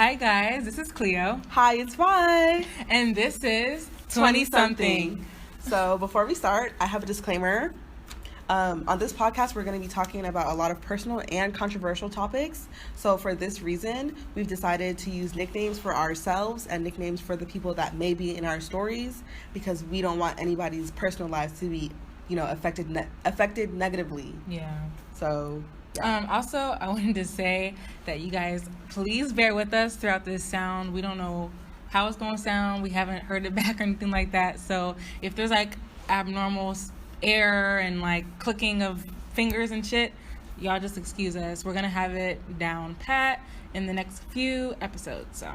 Hi guys, this is Cleo. Hi, it's Vi. And this is 20-something. So before we start, I have a disclaimer. On this podcast, we're going to be talking about a lot of personal and controversial topics. So for this reason, we've decided to use nicknames for ourselves and nicknames for the people that may be in our stories, because we don't want anybody's personal lives to be, affected negatively. Yeah. So yeah. Also, I wanted to say that you guys, please bear with us throughout this sound. We don't know how it's going to sound. We haven't heard it back or anything like that. So if there's like abnormal air and like clicking of fingers and shit, y'all just excuse us. We're going to have it down pat in the next few episodes. So,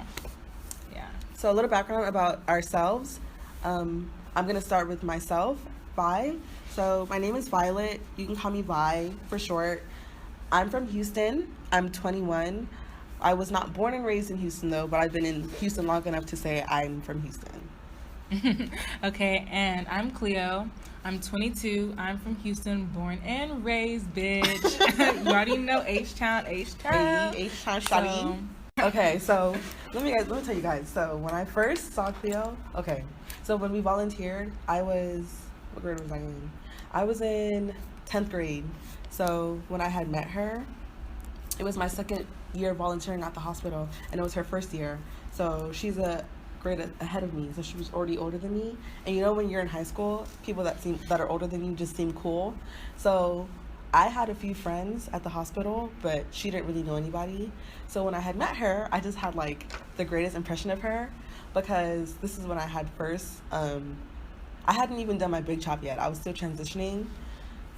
yeah. So a little background about ourselves. I'm going to start with myself, Vi. So my name is Violet. You can call me Vi for short. I'm from Houston. I'm 21. I was not born and raised in Houston, though, but I've been in Houston long enough to say I'm from Houston. Okay, and I'm Cleo. I'm 22. I'm from Houston, born and raised, bitch. You already know H-Town. H-Town, shawty. Okay, so let me tell you guys. So when I first saw Cleo, so when we volunteered, what grade was I in? I was in 10th grade. So when I had met her, it was my second year volunteering at the hospital, and it was her first year. So she's a grade ahead of me, so she was already older than me. And when you're in high school, people that are older than you just seem cool. So I had a few friends at the hospital, but she didn't really know anybody. So when I had met her, I just had like the greatest impression of her, because this is when I had first, I hadn't even done my big chop yet. I was still transitioning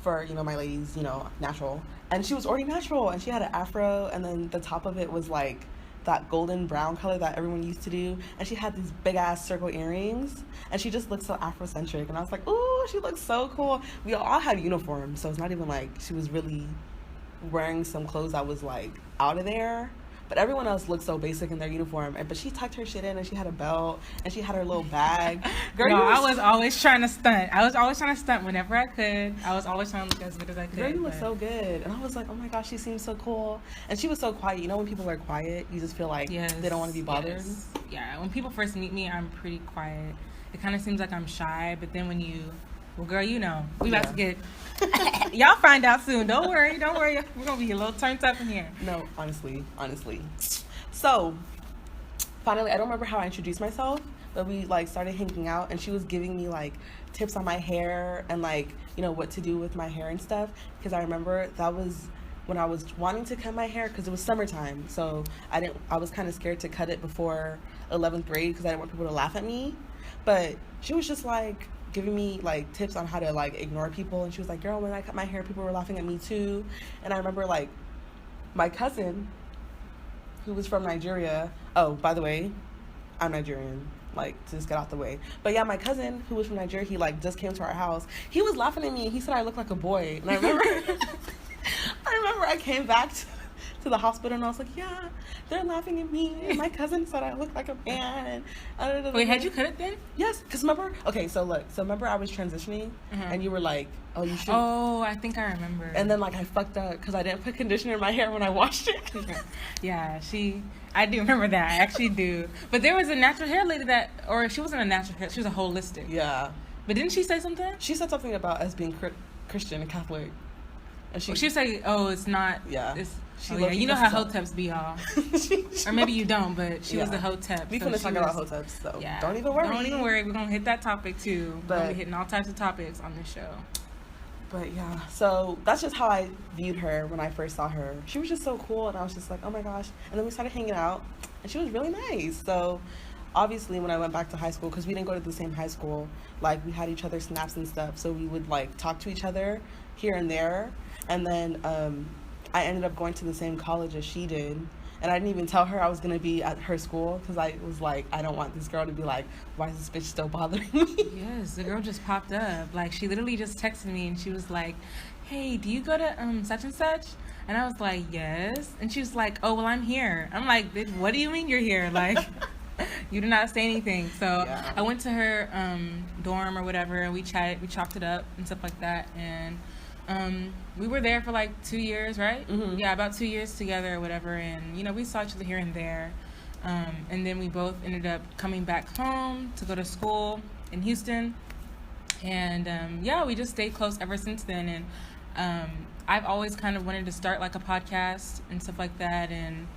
for, my ladies, natural. And she was already natural, and she had an afro, and then the top of it was like that golden brown color that everyone used to do. And she had these big ass circle earrings, and she just looked so Afrocentric. And I was like, ooh, she looks so cool. We all had uniforms, so it's not even like she was really wearing some clothes that was like out of there. But everyone else looked so basic in their uniform. But she tucked her shit in, and she had a belt, and she had her little bag. Girl, I was always trying to stunt. Whenever I could. I was always trying to look as good as I could. Girl, you look so good. And I was like, oh my gosh, she seems so cool. And she was so quiet. When people are quiet, you just feel like they don't want to be bothered. Yes. Yeah, when people first meet me, I'm pretty quiet. It kind of seems like I'm shy, but then when well, girl, we about to get... Y'all find out soon. Don't worry. We're going to be a little turned up in here. No, honestly. So, finally, I don't remember how I introduced myself, but we, started hanging out, and she was giving me, tips on my hair and, what to do with my hair and stuff, because I remember that was when I was wanting to cut my hair, because it was summertime, so I was kind of scared to cut it before 11th grade, because I didn't want people to laugh at me, but she was just, giving me tips on how to ignore people. And she was like, girl, when I cut my hair, people were laughing at me too. And I remember my cousin, who was from Nigeria, oh, by the way, I'm Nigerian, to just get out the way, but yeah, my cousin who was from Nigeria, he just came to our house. He was laughing at me. He said I looked like a boy. And I remember I came back to the hospital, and I was like, yeah, they're laughing at me, and my cousin said I look like a man. Wait, had you cut it then? Yes, because remember, remember I was transitioning, and you were like, oh, you should. Oh, I think I remember. And then I fucked up because I didn't put conditioner in my hair when I washed it. Yeah, I do remember that. I actually do. But there was a natural hair lady she wasn't a natural hair, she was a holistic. Yeah. But didn't she say something? She said something about us being Christian and Catholic. And she said, oh, it's not. Yeah. You know how hoteps be, y'all. Or maybe you don't, but she was the hotep. We finna talk about hoteps, so don't even worry. Don't even worry. We're going to hit that topic, too. We're going to be hitting all types of topics on this show. But, yeah. So, that's just how I viewed her when I first saw her. She was just so cool, and I was just like, oh, my gosh. And then we started hanging out, and she was really nice. So, obviously, when I went back to high school, because we didn't go to the same high school, we had each other's snaps and stuff, so we would, talk to each other here and there. And then I ended up going to the same college as she did. And I didn't even tell her I was going to be at her school, because I was like, I don't want this girl to be like, why is this bitch still bothering me? Yes, the girl just popped up. She literally just texted me, and she was like, hey, do you go to such and such? And I was like, yes. And she was like, oh, well, I'm here. I'm like, bitch, what do you mean you're here? You did not say anything. So yeah. I went to her dorm or whatever, and we chatted, we chopped it up and stuff like that. And we were there for 2 years, right? Mm-hmm. Yeah, about 2 years together or whatever. And, we saw each other here and there. And then we both ended up coming back home to go to school in Houston. And we just stayed close ever since then. And I've always kind of wanted to start like a podcast and stuff like that. And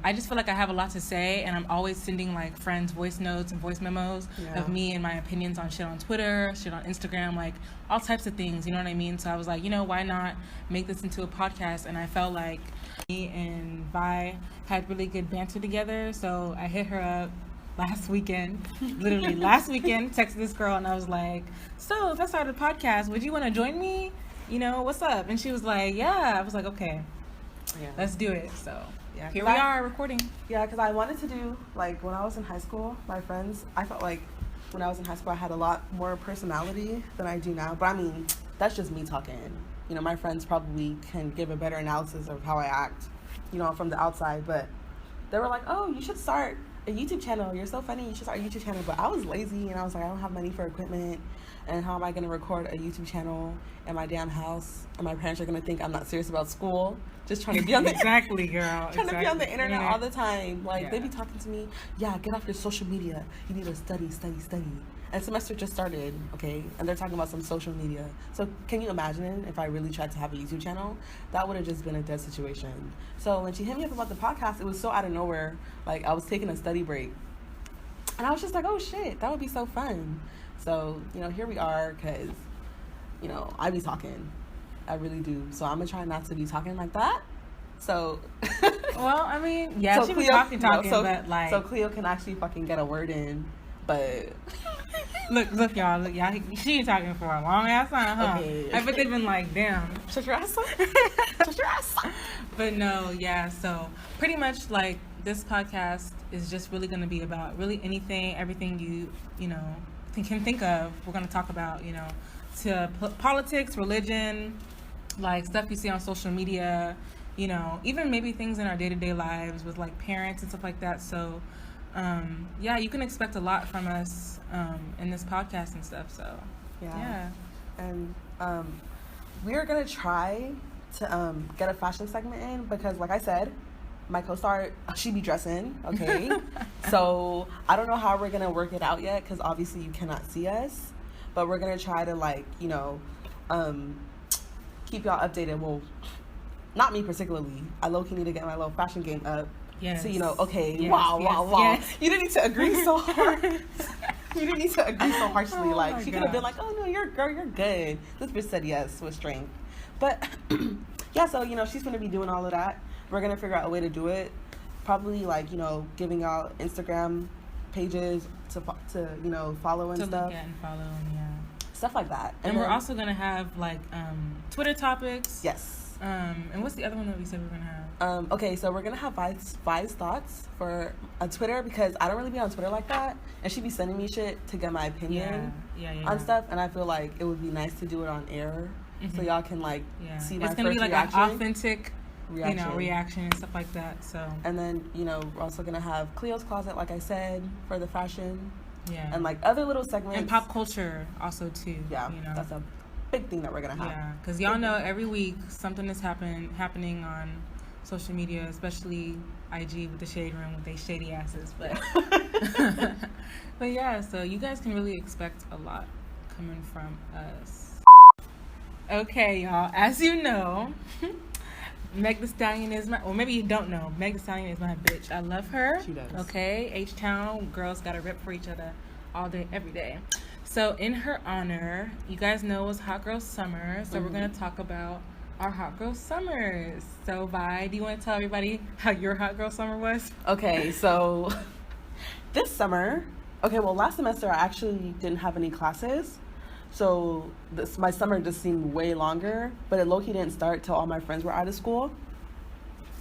I just feel like I have a lot to say, and I'm always sending like friends voice notes and voice memos of me and my opinions on shit on Twitter, shit on Instagram, like all types of things, you know what I mean? So I was like, why not make this into a podcast? And I felt like me and Vi had really good banter together, so I hit her up last weekend, literally last weekend, texted this girl, and I was like, so if I started a podcast, would you want to join me? What's up? And she was like, yeah. I was like, okay, let's do it. So yeah, here we are recording. Yeah, because I wanted to do, like, when I was in high school, my friends, I felt like when I was in high school, I had a lot more personality than I do now. But I mean, that's just me talking. My friends probably can give a better analysis of how I act, from the outside. But they were like, oh, you should start a YouTube channel. You're so funny. You should start a YouTube channel. But I was lazy, and I was like, I don't have money for equipment. And how am I going to record a YouTube channel in my damn house? And my parents are going to think I'm not serious about school. Just trying to be on the exactly, girl. Trying to be on the internet all the time. Like they be talking to me. Yeah, get off your social media. You need to study. And semester just started, okay? And they're talking about some social media. So can you imagine if I really tried to have a YouTube channel? That would have just been a dead situation. So when she hit me up about the podcast, it was so out of nowhere. Like I was taking a study break, and I was just like, oh shit, that would be so fun. So here we are, because I be talking. I really do. So I'm gonna try not to be talking like that. So well, I mean, yeah, so she be talking, but like, so Cleo can actually fucking get a word in. But look, y'all, she ain't talking for a long ass time, huh? Okay. I bet they've been like, damn, shut your ass up. Shut your ass up. But no, yeah. So pretty much like this podcast is just really gonna be about really anything, everything you can think of. We're gonna talk about to politics, religion, like stuff you see on social media, even maybe things in our day-to-day lives with like parents and stuff like that. So you can expect a lot from us in this podcast and stuff. So yeah. And we are gonna try to get a fashion segment in, because like I said, my co-star, she be dressing, okay? So I don't know how we're gonna work it out yet, because obviously you cannot see us, but we're gonna try to keep y'all updated. Well, not me particularly. I low-key need to get my little fashion game up. Yes. So okay, yes, wow. Yes. You didn't need to agree so hard. You didn't need to agree so harshly. Like she could have been like, oh no, you're good. This bitch said yes with strength. But yeah, so she's gonna be doing all of that. We're gonna figure out a way to do it. Probably giving out Instagram pages to follow and to stuff. Look at and follow, yeah. Stuff like that. And we're also gonna have like Twitter topics. Yes. And what's the other one that we said we were gonna have? Okay, so we're gonna have Vi's thoughts for Twitter, because I don't really be on Twitter like that, and she be sending me shit to get my opinion on stuff, and I feel like it would be nice to do it on air, so y'all can see my first reaction. It's gonna be like an authentic reaction and stuff like that. So and then we're also gonna have Cleo's Closet, like I said, for the fashion, and like other little segments and pop culture also too. That's a big thing that we're gonna have. Yeah, because y'all know every week something is happening on social media, especially IG with the shade room with their shady asses. But but yeah, so you guys can really expect a lot coming from us. Okay, y'all. As you know, Meg Thee Stallion is my, or maybe you don't know, Meg Thee Stallion is my bitch. I love her. She does. Okay, H-Town girls gotta rip for each other all day, every day. So in her honor, you guys know it was Hot Girl Summer, so we're gonna talk about our Hot Girl Summers. So Vi, do you want to tell everybody how your Hot Girl Summer was? Okay, so this summer, last semester I actually didn't have any classes, so my summer just seemed way longer, but it low-key didn't start till all my friends were out of school.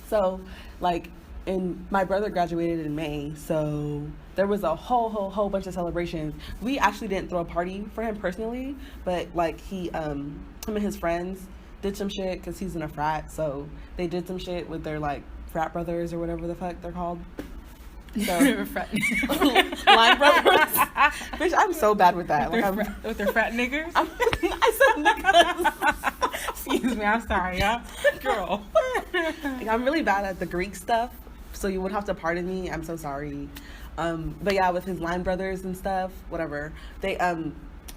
So my brother graduated in May, so there was a whole bunch of celebrations. We actually didn't throw a party for him personally, but he him and his friends did some shit, because he's in a frat, so they did some shit with their frat brothers or whatever the fuck they're called. So line brothers. Bitch, I'm so bad with that. With their frat niggers? I said niggers. Excuse me, I'm sorry, y'all. Girl. I'm really bad at the Greek stuff. so you would have to pardon me. I'm so sorry. But yeah, with his line brothers and stuff, whatever, they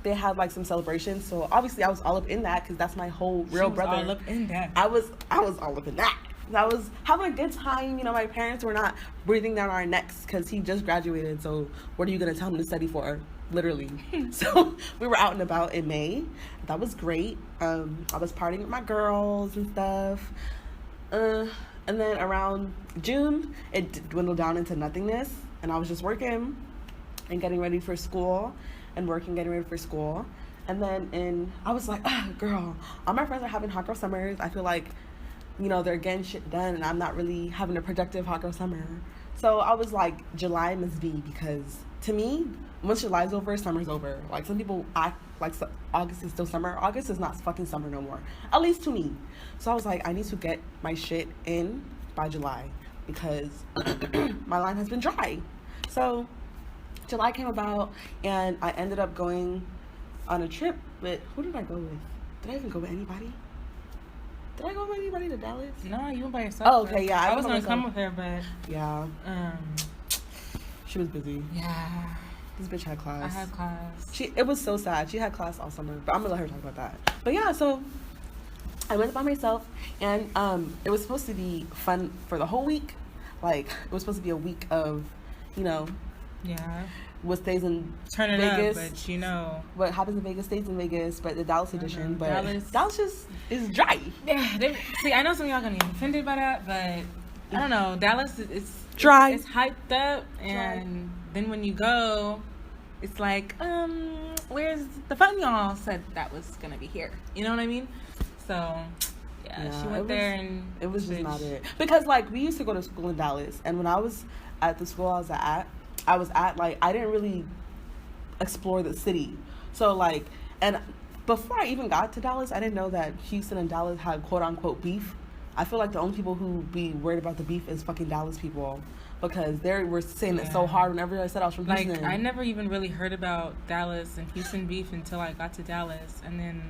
had like some celebrations. So obviously I was all up in that because that's my whole real brother. All up in that. I was all up in that. I was having a good time. You know, my parents were not breathing down our necks because he just graduated. So what are you gonna tell him to study for? Literally. So we were out and about in May. That was great. I was partying with my girls and stuff. And then around June, it dwindled down into nothingness, and I was just working and getting ready for school, and working, getting ready for school. And then I was like, girl, all my friends are having hot girl summers. I feel like, you know, they're getting shit done, and I'm not really having a productive hot girl summer. So I was like, July must be, because to me, once July's over, summer's over. Like, some people act like August is still summer. August is not fucking summer no more, at least to me. So I was like, I need to get my shit in by July, because my line has been dry. So July came about, and I ended up going on a trip with, who did I go with? Did I even go with anybody? Did I go with anybody to Dallas? No, you went by yourself. Oh, okay, yeah. I was gonna come with her, but yeah, she was busy. Yeah, this bitch had class. I had class. It was so sad. She had class all summer, but I'm gonna let her talk about that. But yeah, so I went by myself, and it was supposed to be fun for the whole week. Like, it was supposed to be a week of, you know, yeah, what stays in turn it Vegas, up, but you know what happens in Vegas stays in Vegas. But the Dallas edition, but Dallas just is dry. Yeah, see, I know some of y'all gonna get offended by that, but I don't know. Dallas is dry. It's hyped up, and then when you go, it's like, where's the fun y'all said that was gonna be here? You know what I mean? So yeah, she went there, and it was just not it. Because like, we used to go to school in Dallas, and when I was at the school I was at, like, I didn't really explore the city. So like, and before I even got to Dallas, I didn't know that Houston and Dallas had quote unquote beef. I feel like the only people who be worried about the beef is fucking Dallas people, because they were saying it so hard whenever I said I was from Houston. Like, I never even really heard about Dallas and Houston beef until I got to Dallas, and then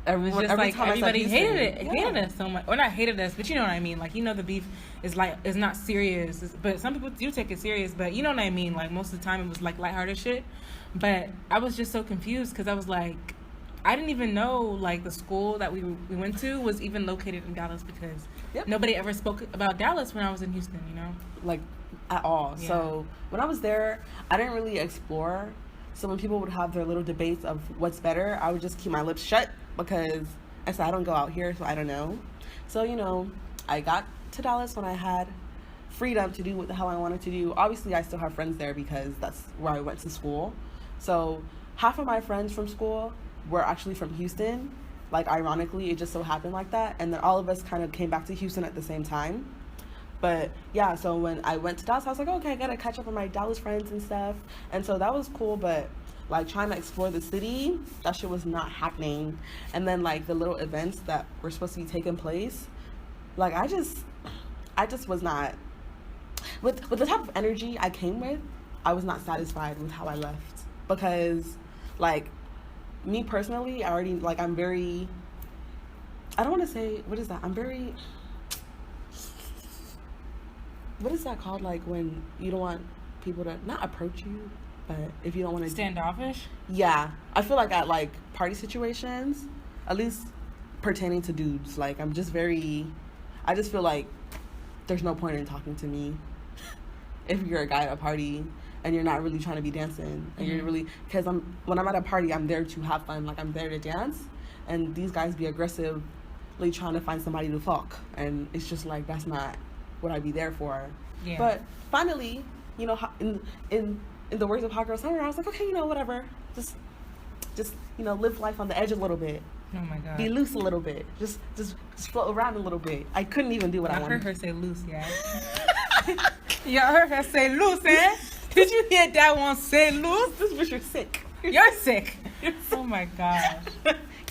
it was just like everybody hated us so much, or not hated us, but you know what I mean. Like, you know, the beef is not serious, but some people do take it serious. But you know what I mean. Like, most of the time it was like lighthearted shit. But I was just so confused, because I was like, I didn't even know like the school that we went to was even located in Dallas, because nobody ever spoke about Dallas when I was in Houston. You know, like at all. Yeah. So when I was there, I didn't really explore. So when people would have their little debates of what's better, I would just keep my lips shut, because I said I don't go out here, so I don't know. So, you know, I got to Dallas when I had freedom to do what the hell I wanted to do. Obviously, I still have friends there because that's where I went to school. So half of my friends from school were actually from Houston. Like, ironically, it just so happened like that. And then all of us kind of came back to Houston at the same time. But yeah, so when I went to Dallas, I was like, okay, I gotta catch up with my Dallas friends and stuff. And so that was cool, but like, trying to explore the city, that shit was not happening. And then like the little events that were supposed to be taking place, like, I just was not, with the type of energy I came with, I was not satisfied with how I left. Because like, me personally, I already, like, I'm very, I don't want to say, what is that? I'm very, what is that called? Like, when you don't want people to not approach you, but if you don't want to standoffish. Yeah, I feel like at like party situations, at least pertaining to dudes, like, I'm just very, I just feel like there's no point in talking to me if you're a guy at a party and you're not really trying to be dancing, and you're really, because when I'm at a party, I'm there to have fun, like, I'm there to dance, and these guys be aggressively trying to find somebody to fuck, and it's just like, that's not what I'd be there for. Yeah. But finally, you know, in the words of Hot Girl Summer, I was like, okay, you know, whatever, just you know, live life on the edge a little bit. Oh my god. Be loose a little bit. Just float around a little bit. I couldn't even do what I wanted. I heard her say loose, yeah. Y'all heard her say loose, eh? Did you hear that one say loose? This bitch, you're sick. You're sick. Oh my gosh.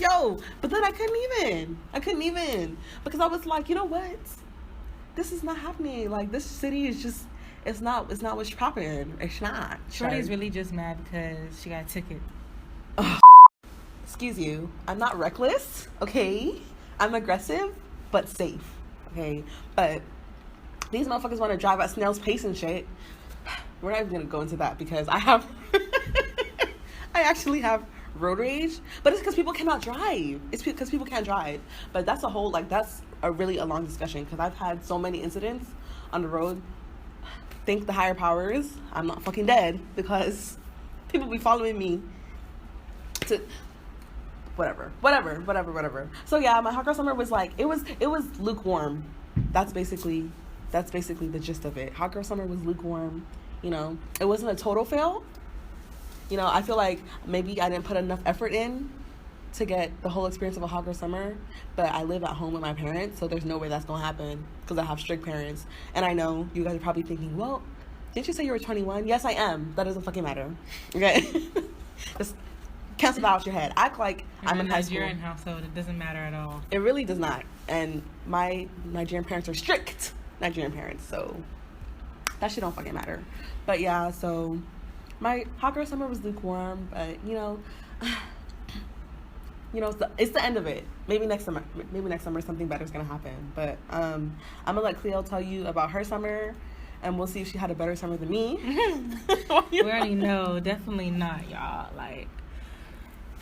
Yo, but then I couldn't even. Because I was like, you know what? This is not happening. Like, this city is just, it's not what's popping. It's not. Shorty's really just mad because she got a ticket. Excuse you. I'm not reckless, okay? I'm aggressive, but safe, okay? But these motherfuckers want to drive at snail's pace and shit. We're not even gonna go into that because I have, I actually have road rage, but it's because people cannot drive. It's because people can't drive. But that's that's a really a long discussion because I've had so many incidents on the road. Thank the higher powers, I'm not fucking dead because people be following me to whatever. So yeah, my hot girl summer was like, it was lukewarm. That's basically the gist of it. Hot girl summer was lukewarm. You know, it wasn't a total fail. You know, I feel like maybe I didn't put enough effort in to get the whole experience of a hot girl summer, but I live at home with my parents, so there's no way that's gonna happen because I have strict parents. And I know you guys are probably thinking, well, didn't you say you were 21? Yes, I am. That doesn't fucking matter. Okay? Just cancel that out your head. Act like I'm in high school. Nigerian household, it doesn't matter at all. It really does not. And my Nigerian parents are strict Nigerian parents, so that shit don't fucking matter. But yeah, so my hot girl summer was lukewarm, but you know, it's the end of it. Maybe next summer something better is gonna happen. But I'm gonna let Cleo tell you about her summer, and we'll see if she had a better summer than me. We already know, definitely not, y'all. Like,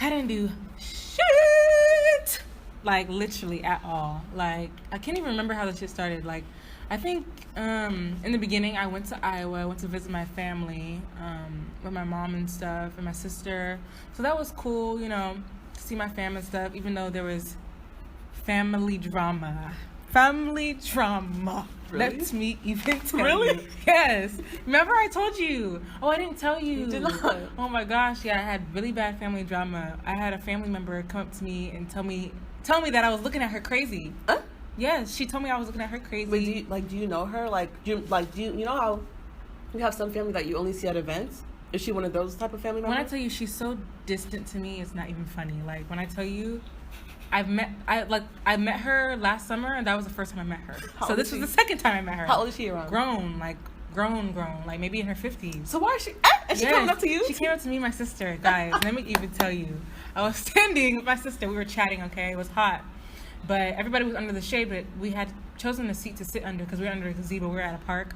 I didn't do shit, like literally at all. Like, I can't even remember how the shit started. Like, I think in the beginning I went to Iowa. I went to visit my family with my mom and stuff and my sister. So that was cool, you know, to see my family and stuff, even though there was family drama. Family drama. Really? Let me even tell Really? you. Yes. Remember I told you. Oh, I didn't tell you. You did not. Oh my gosh, yeah, I had really bad family drama. I had a family member come up to me and tell me that I was looking at her crazy. Yes, she told me I was looking at her crazy. Wait, do you know her? Do you know how you have some family that you only see at events? Is she one of those type of family members? When I tell you she's so distant to me, it's not even funny. Like, when I tell you, I met her last summer, and that was the first time I met her. So this was the second time I met her. How old is she around? Grown, like maybe in her 50s. So why is she? Is she coming up to you? She came up to me, my sister. Guys, let me even tell you. I was standing with my sister. We were chatting. Okay, it was hot, but everybody was under the shade. But we had chosen a seat to sit under because we were under a gazebo. We were at a park.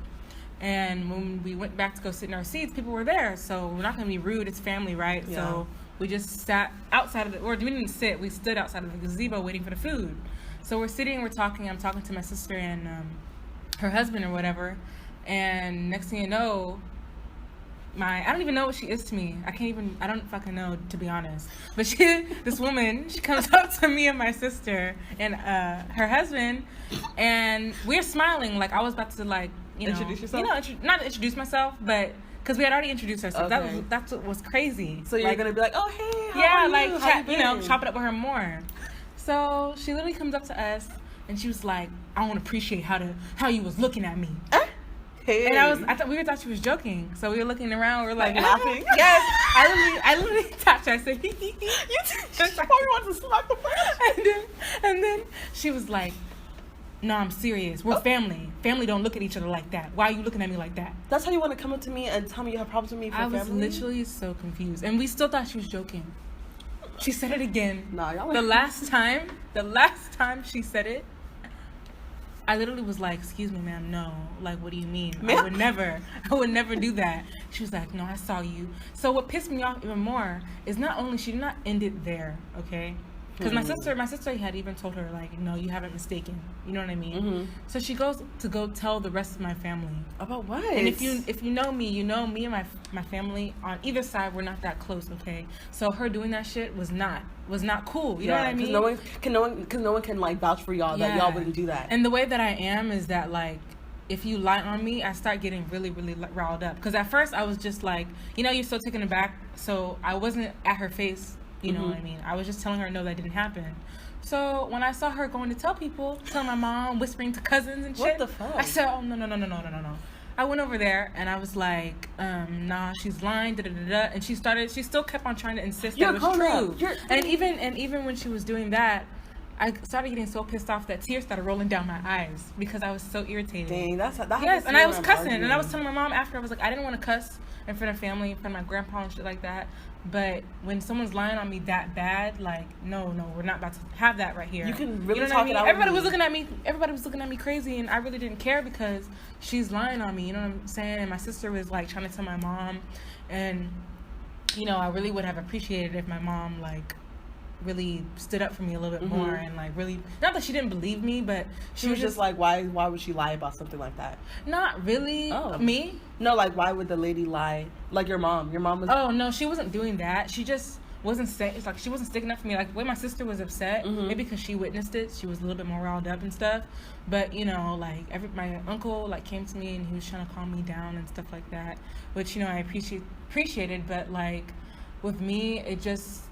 And when we went back to go sit in our seats, people were there. So we're not going to be rude. It's family, right? Yeah. So we just sat outside of or we didn't sit. We stood outside of the gazebo waiting for the food. So we're sitting, we're talking. I'm talking to my sister and her husband or whatever. And next thing you know, I don't even know what she is to me. I don't fucking know, to be honest. But this woman, she comes up to me and my sister and her husband. And we're smiling like I was about to introduce yourself? Not introduce myself, but because we had already introduced ourselves. Okay. That's what was crazy. So you're gonna be like, oh hey, how are you? Chop it up with her more. So she literally comes up to us and she was like, I want to appreciate how you was looking at me. Hey. And we thought she was joking. So we were looking around, we were like laughing. Yes, I literally touched her. I said, you probably want to smack the person. And then she was like, no, I'm serious. We're family. Family don't look at each other like that. Why are you looking at me like that? That's how you want to come up to me and tell me you have problems with me for family? I was literally so confused. And we still thought she was joking. She said it again. Nah, y'all the last time she said it, I literally was like, excuse me, ma'am, no. Like, what do you mean? I would never do that. She was like, no, I saw you. So what pissed me off even more is not only she did not end it there, okay? Because my sister had even told her, like, no, you haven't mistaken. You know what I mean? Mm-hmm. So she goes to go tell the rest of my family. About what? And if you know me, you know me and my family on either side, we're not that close, okay? So her doing that shit was not cool. You know what I mean? Because no one can like vouch for y'all that y'all wouldn't do that. And the way that I am is that, like, if you lie on me, I start getting really, really riled up. Because at first I was just like, you're so taken aback. So I wasn't at her face. You know what I mean? I was just telling her, no, that didn't happen. So when I saw her going to tell people, telling my mom, whispering to cousins and shit. What the fuck? I said, oh, no. I went over there and I was like, nah, she's lying, da-da-da-da. And she still kept on trying to insist that it was true. And even when she was doing that, I started getting so pissed off that tears started rolling down my eyes because I was so irritated. Dang, that yes, and I was cussing. And I was telling my mom after, I was like, I didn't want to cuss. in front of family, in front of my grandpa and shit like that. But when someone's lying on me that bad, like, no, we're not about to have that right here. You can really talk it out. Everybody was looking at me crazy, and I really didn't care because she's lying on me. You know what I'm saying? And my sister was like trying to tell my mom, and I really would have appreciated if my mom like really stood up for me a little bit more, and like really, not that she didn't believe me, but she was just like, why would she lie about something like that? Not really. Me? No, like, why would the lady lie? Like your mom was... Oh no, she wasn't doing that. She just wasn't saying, it's like she wasn't sticking up for me. Like the way my sister was upset, maybe because she witnessed it, she was a little bit more riled up and stuff. But like my uncle like came to me and he was trying to calm me down and stuff like that, which I appreciated. But like with me, it just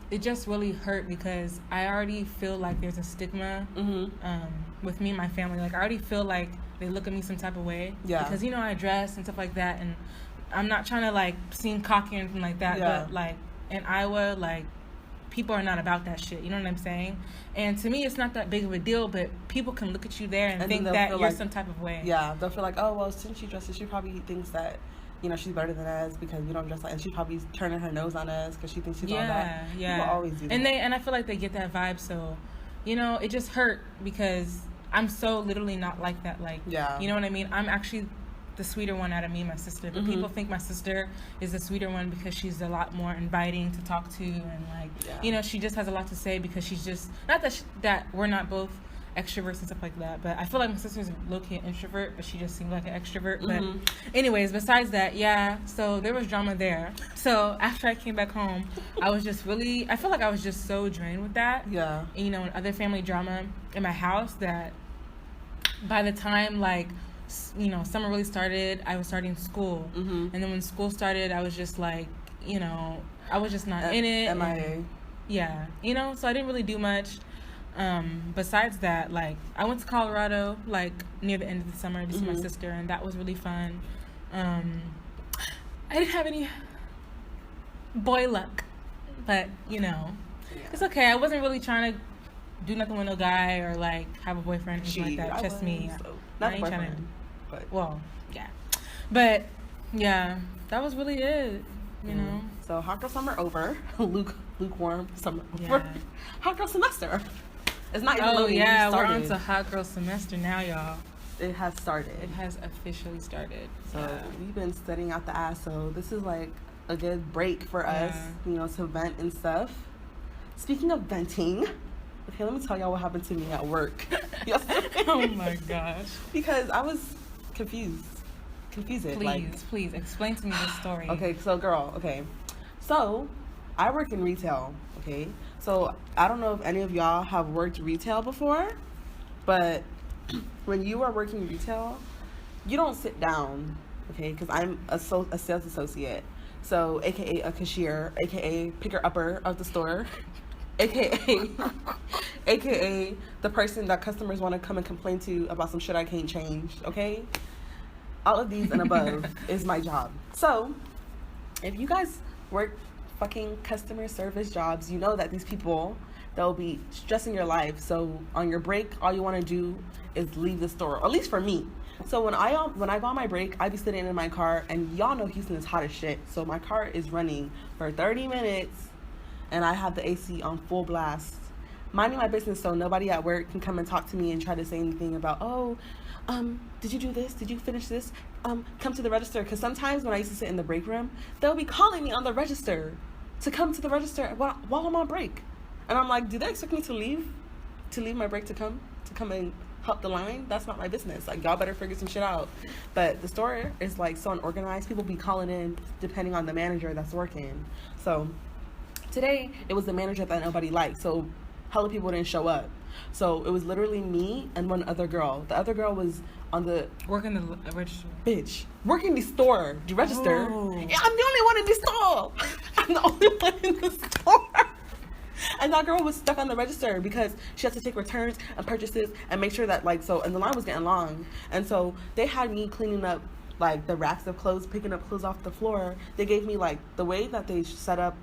really hurt because I already feel like there's a stigma with me and my family. Like I already feel like they look at me some type of way because I dress and stuff like that, and I'm not trying to like seem cocky or anything like that, but like in Iowa, like people are not about that shit, you know what I'm saying? And to me it's not that big of a deal, but people can look at you there and think that you're like, some type of way. They'll feel like, oh well, since she dresses, she probably thinks that she's better than us because we don't dress like, and she's probably turning her nose on us because she thinks she's all that. People always do that. And I feel like they get that vibe, so it just hurt because I'm so literally not like that. Like, you know what I mean? I'm actually the sweeter one out of me and my sister, but people think my sister is the sweeter one because she's a lot more inviting to talk to, and like she just has a lot to say because she's just not that we're not both extroverts and stuff like that, but I feel like my sister's low-key an introvert, but she just seemed like an extrovert. But anyways, besides that, so there was drama there. So after I came back home, I feel like I was just so drained with that, and other family drama in my house, that by the time like summer really started, I was starting school, and then when school started, I was just like I was just not in it, MIA. So I didn't really do much. Besides that, like I went to Colorado like near the end of the summer to see my sister, and that was really fun. I didn't have any boy luck, but it's okay. I wasn't really trying to do nothing with no guy or like have a boyfriend or anything like that. Just me. Not a boyfriend, but that was really it. So hot girl summer over. Lukewarm summer over. Hot girl semester. It's not even we're on to hot girl semester now, y'all. It has started. It has officially started. So we've been studying out the ass, so this is like a good break for us, to vent and stuff. Speaking of venting, okay, let me tell y'all what happened to me at work yesterday. Oh my gosh. Because I was confused. Please explain to me the story. Okay, so I work in retail, okay? So I don't know if any of y'all have worked retail before, but when you are working retail, you don't sit down, okay? Because I'm a sales associate, so AKA a cashier, AKA picker-upper of the store, AKA the person that customers want to come and complain to about some shit I can't change, okay? All of these and above is my job. So if you guys work fucking customer service jobs, you know that these people, they'll be stressing your life. So on your break, all you want to do is leave the store, or at least for me. So when I go on my break, I be sitting in my car, and y'all know Houston is hot as shit, so my car is running for 30 minutes and I have the AC on full blast, minding my business, so nobody at work can come and talk to me and try to say anything about, did you do this? Did you finish this? Come to the register. Because sometimes when I used to sit in the break room, they'll be calling me on the register to come to the register while I'm on break. And I'm like, do they expect me to leave my break to come and help the line? That's not my business. Like, y'all better figure some shit out. But the store is like so unorganized. People be calling in depending on the manager that's working. So today it was the manager that nobody liked. So hella people didn't show up. So it was literally me and one other girl. The other girl was working the register. Bitch, working the store, the register. Oh. Yeah, I'm the only one in the store. I'm the only one in the store. And that girl was stuck on the register because she had to take returns and purchases and make sure that and the line was getting long. And so they had me cleaning up like the racks of clothes, picking up clothes off the floor. They gave me like the way that they set up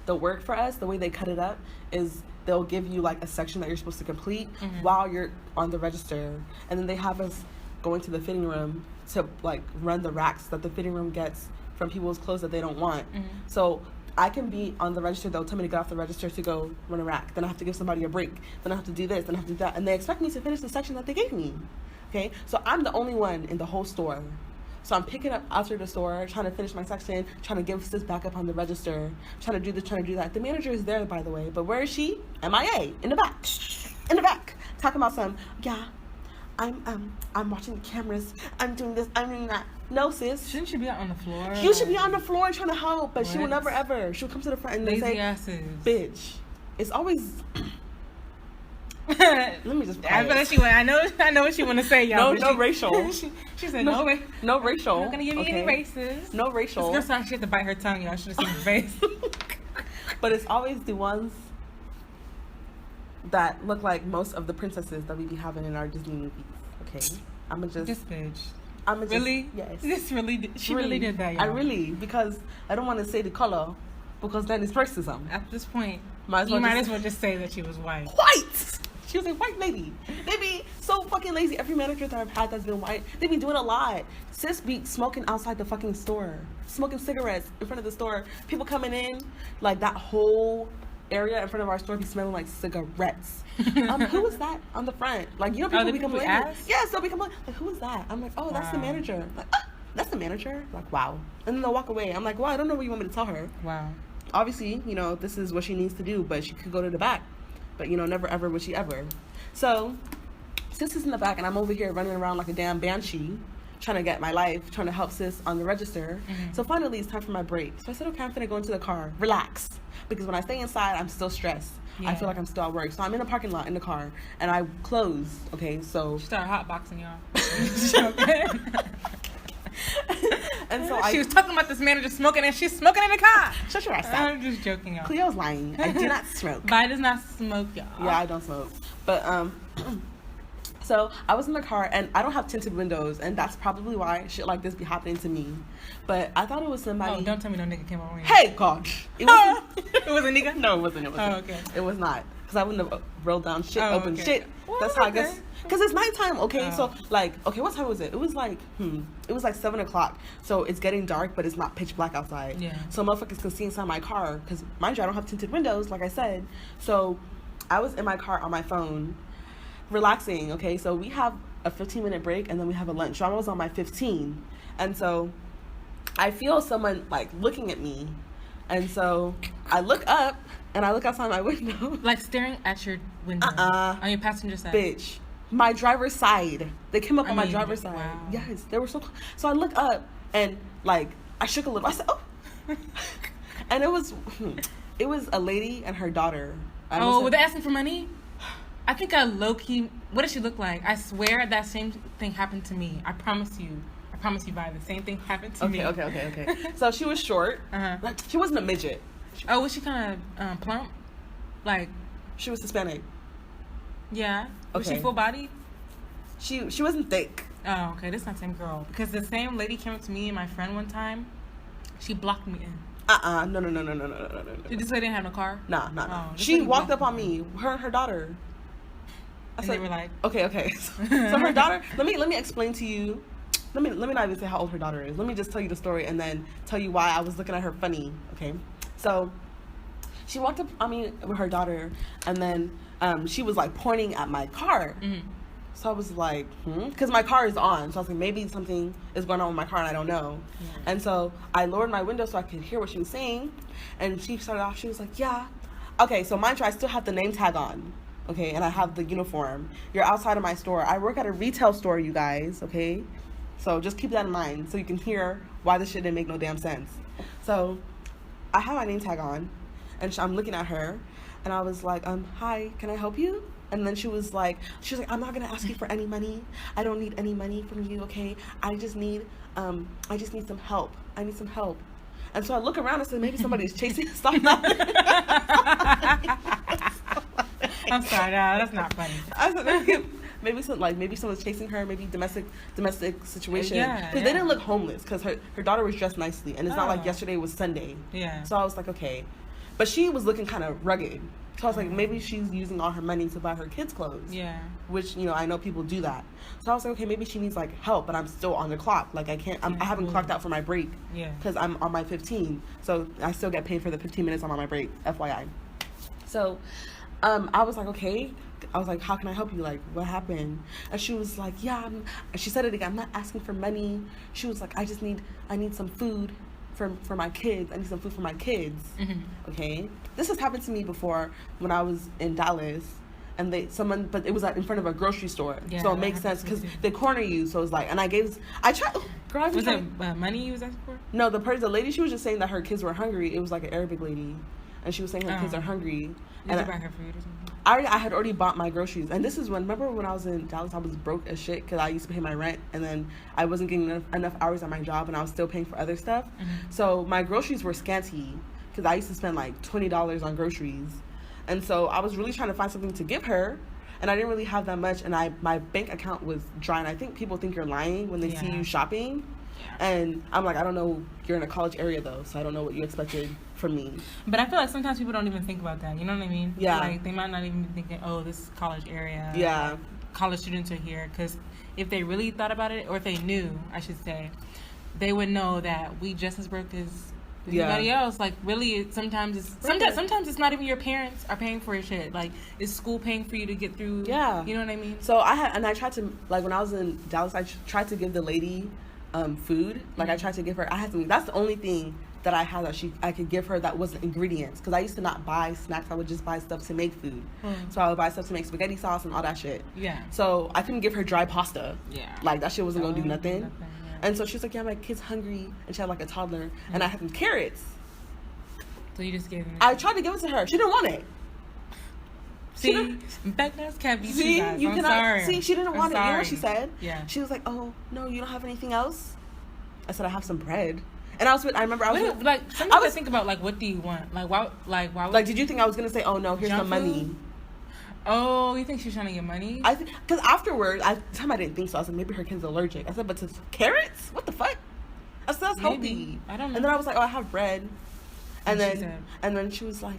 the work for us, the way they cut it up is they'll give you like a section that you're supposed to complete while you're on the register, and then they have us going to the fitting room to like run the racks that the fitting room gets from people's clothes that they don't want. So I can be on the register. They'll tell me to get off the register to go run a rack. Then I have to give somebody a break. Then I have to do this. Then I have to do that. And they expect me to finish the section that they gave me. Okay? So I'm the only one in the whole store. So I'm picking up after the store, trying to finish my section, trying to give sis back up on the register, trying to do this, trying to do that. The manager is there, by the way. But where is she? MIA. In the back. In the back. Talking about some, yeah, I'm watching the cameras. I'm doing this. I'm doing that. No, sis. Shouldn't you be out on the floor? You should be on the floor trying to help, but she will never ever. She'll come to the front and lazy say, asses. "Bitch, it's always." Let me just. I bet she went. I know what she want to say, y'all. No racial. she said no racial. I'm not gonna give me any races. No racial. This girl she had to bite her tongue, y'all. I should have seen her face. But it's always the ones that look like most of the princesses that we be having in our Disney movies. Okay, I'ma just. This bitch. Really? Yes. This really. She really did that, y'all. Because I don't want to say the color, because then it's racism. At this point, you might as well just say that she was white. White. She was a white lady. They be so fucking lazy. Every manager that I've had that's been white, they be doing a lot. Sis be smoking outside the fucking store, smoking cigarettes in front of the store. People coming in, like that whole area in front of our store be smelling like cigarettes. Who was that on the front? Like, you know, people be complaining. Yes, they'll be complaining. Like, who is that? I'm like, oh, that's the manager. Like, that's the manager? Like, wow. And then they'll walk away. I'm like, well, I don't know what you want me to tell her. Wow. Obviously, you know, this is what she needs to do, but she could go to the back. But, you know, never ever would she ever. So, sis is in the back, and I'm over here running around like a damn banshee, trying to get my life, trying to help sis on the register. So finally, it's time for my break. So I said, okay, I'm gonna go into the car, relax. Because when I stay inside, I'm still stressed. Yeah. I feel like I'm still at work. So I'm in the parking lot in the car, and I close. Okay, so she started hotboxing y'all. And so she was talking about this manager smoking, and she's smoking in the car. Shut your ass up. I'm just joking, y'all. Cleo's lying. I do not smoke. Vi does not smoke, y'all. Yeah, I don't smoke. But so I was in the car, and I don't have tinted windows, and that's probably why shit like this be happening to me. But I thought it was somebody. Oh, don't tell me no nigga came over here. Hey, God. It wasn't. It was a nigga? No, it wasn't. Oh, okay. It was not. Because I wouldn't have rolled down shit, open shit. Well, that's how I guess. Because it's nighttime, okay? So, like, okay, what time was it? It was like, it was like 7 o'clock. So it's getting dark, but it's not pitch black outside. Yeah. So motherfuckers can see inside my car. Because, mind you, I don't have tinted windows, like I said. So I was in my car on my phone, relaxing, okay? So we have a 15-minute break, and then we have a lunch. So I was on my 15. And so I feel someone, like, looking at me. And so I look up, and I look outside my window. Like staring at your window. On your passenger side. Bitch. My driver's side. They came up on my driver's side. Wow. Yes. They were so close. So I look up, and, like, I shook a little. I said, oh. And it was a lady and her daughter. Were they asking for money? I think I low-key... What does she look like? I swear that same thing happened to me. I promise you, Vi. The same thing happened to me. Okay. So she was short. Like, she wasn't a midget. Was she kind of plump? Like... She was Hispanic. Yeah. Was she full body? She wasn't thick. Oh, okay. This is not the same girl. Because the same lady came up to me and my friend one time. She blocked me in. No. Did this lady didn't have no car? Nah. She walked up on me. Her and her daughter. And they were like... Okay. So her daughter... Let me explain to you... Let me not even say how old her daughter is. Let me just tell you the story and then tell you why I was looking at her funny, okay? So, she walked up on me with her daughter, and then she was, like, pointing at my car. So I was like, because my car is on. So I was like, maybe something is going on with my car and I don't know. Yeah. And so I lowered my window so I could hear what she was saying. And she started off, she was like, yeah. Okay, so mind you, I still have the name tag on. Okay, and I have the uniform. You're outside of my store. I work at a retail store, you guys, okay? So just keep that in mind so you can hear why this shit didn't make no damn sense. So I have my name tag on, and I'm looking at her, and I was like, hi, can I help you? And then she was like, I'm not gonna ask you for any money. I don't need any money from you, okay? I just need some help. I need some help. And so I look around and said, maybe somebody's chasing. Stop that. I'm sorry, that's not funny. I said, maybe someone's chasing her, maybe domestic situation. Yeah. Because they didn't look homeless, because her daughter was dressed nicely, and it's not like yesterday was Sunday. Yeah. So I was like, okay. But she was looking kind of rugged. So I was like, maybe she's using all her money to buy her kids clothes. Yeah. Which, I know people do that. So I was like, okay, maybe she needs, like, help, but I'm still on the clock. Like, I haven't clocked out for my break. Yeah. Because I'm on my 15. So I still get paid for the 15 minutes I'm on my break, FYI. So I was like, okay. I was like, how can I help you? Like, what happened? And she was like, yeah. She said it again. I'm not asking for money. She was like, I need some food for my kids. I need some food for my kids. Mm-hmm. Okay. This has happened to me before when I was in Dallas, and but it was in front of a grocery store. Yeah, so it makes sense because they corner you. So it's like, and I tried. Girl, was it money you was asking for? No, the lady, she was just saying that her kids were hungry. It was like an Arabic lady, and she was saying her kids are hungry. Did you buy her food or something? I had already bought my groceries, and this is remember when I was in Dallas, I was broke as shit because I used to pay my rent, and then I wasn't getting enough hours at my job, and I was still paying for other stuff. Mm-hmm. So my groceries were scanty because I used to spend like $20 on groceries, and so I was really trying to find something to give her, and I didn't really have that much, and my bank account was dry, and I think people think you're lying when they see you shopping. And I'm like, I don't know, you're in a college area though, so I don't know what you expected from me. But I feel like sometimes people don't even think about that, you know what I mean? Yeah. Like, they might not even be thinking, oh, this is college area. Yeah. Like, college students are here. Because if they really thought about it, or if they knew, I should say, they would know that we just as broke as anybody else. Like, really, sometimes it's not even your parents are paying for your shit. Like, it's school paying for you to get through. Yeah. You know what I mean? So I tried to, like, when I was in Dallas, I tried to give the lady food. Like, I tried to give her, that's the only thing that I had that I could give her that wasn't ingredients, because I used to not buy snacks. I would just buy stuff to make food. So I would buy stuff to make spaghetti sauce and all that shit. Yeah. So I couldn't give her dry pasta. Yeah. Like, that shit wasn't gonna do nothing. Yeah. And so she was like, yeah, my kid's hungry, and she had like a toddler, and I had some carrots. So you just gave them? I tried to give it to her. She didn't want it. See, Beckness can't be too guys. I'm sorry. See, she didn't want it. You know what she said? Yeah. She was like, oh, no, you don't have anything else? I said, I have some bread. And I remember sometimes I think about, like, what do you want? Like, why like, did you think I was going to say, oh, no, here's some money? Oh, you think she's trying to get money? I think, because afterwards, I didn't think so. I said, maybe her kid's allergic. I said, but to carrots? What the fuck? I said, that's healthy. I don't know. And then I was like, oh, I have bread. And then she was like,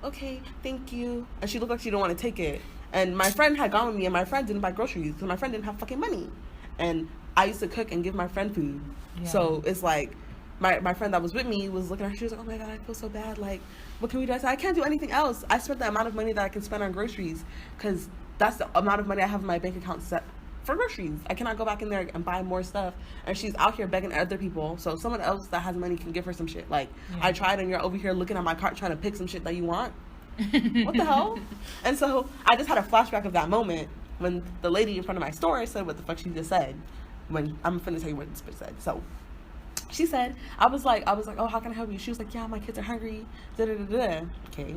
okay, thank you. And she looked like she didn't want to take it. And my friend had gone with me, and my friend didn't buy groceries because my friend didn't have fucking money. And I used to cook and give my friend food. Yeah. So it's like, my friend that was with me was looking at her. She was like, oh my God, I feel so bad. Like, what can we do? I said, I can't do anything else. I spent the amount of money that I can spend on groceries because that's the amount of money I have in my bank account set for groceries. I cannot go back in there and buy more stuff. And she's out here begging other people. So someone else that has money can give her some shit. Like, I tried, and you're over here looking at my cart trying to pick some shit that you want. What the hell? And so I just had a flashback of that moment when the lady in front of my store said what the fuck she just said. When I'm finna tell you what this bitch said. So she said, I was like, oh, how can I help you? She was like, yeah, my kids are hungry. Okay.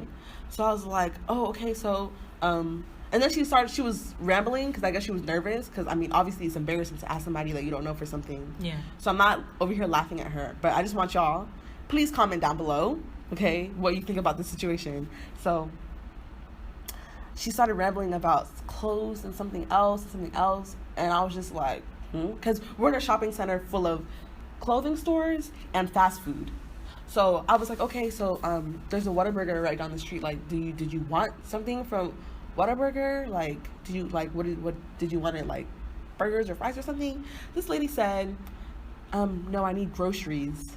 So I was like, oh, okay. So and then she was rambling because I guess she was nervous because, I mean, obviously it's embarrassing to ask somebody that you don't know for something. Yeah. So I'm not over here laughing at her, but I just want y'all, please comment down below, okay, what you think about this situation. So she started rambling about clothes and something else, and I was just like, because we're in a shopping center full of clothing stores and fast food. So I was like, okay, so there's a Whataburger right down the street. Like, did you want something from Whataburger? Like, did you did you want it, like burgers or fries or something? This lady said, no, I need groceries.